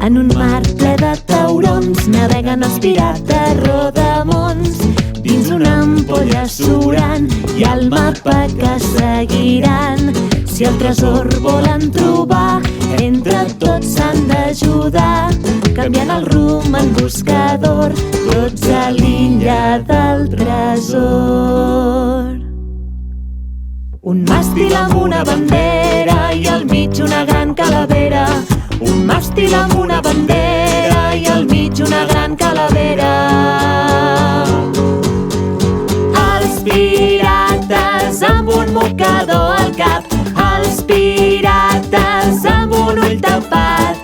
En un mar ple de taurons naveguen els pirates rodamons. Dins una ampolla surant hi ha el mapa que seguiran. Si el tresor volen trobar, entre tots s'han d'ajudar. Canviant el rumb en buscador, tots a l'illa del tresor. Un màstil amb una bandera i al mig una gran calavera. Un màstil amb una bandera i al mig una gran calavera. Els pirates amb un mocador al cap, els pirates amb un ull tapat,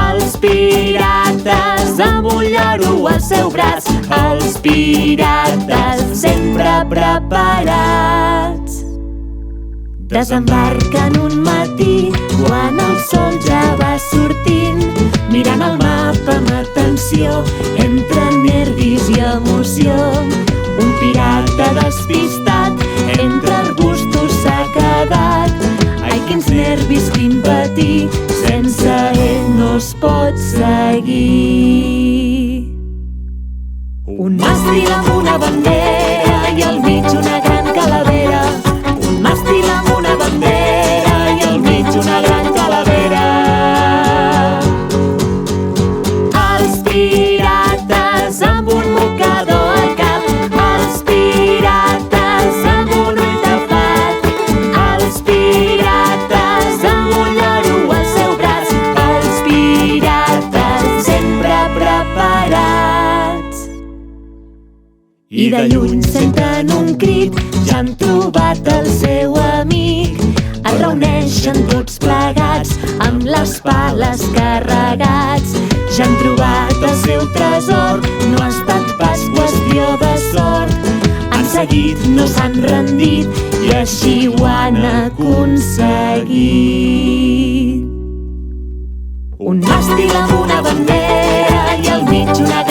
els pirates amb un llaro al seu braç, els pirates sempre preparats. Desembarquen un matí quan el sol ja va sortint, mirant el mapa amb atenció, entre nervis i emoció. Un pirata despistat entre arbustos s'ha quedat. Ai, quins nervis, quin patir, sense ell no es pot seguir. Un màstil amb una bandera i al mig una gran calavera. Un màstil amb una bandera i al mig una gran calavera. Els pirates amb un mocador al cap, els pirates amb un ull tapat, els pirates amb un llaro al seu braç, els pirates sempre preparats. I de lluny senten un crit, ja han trobat el seu amic. Es reuneixen tots plegats, amb les pales carregats. Ja han trobat el seu tresor, no ha estat pas qüestió de sort. Han seguit, no s'han rendit, i així ho han aconseguit. Un màstil amb una bandera i al mig una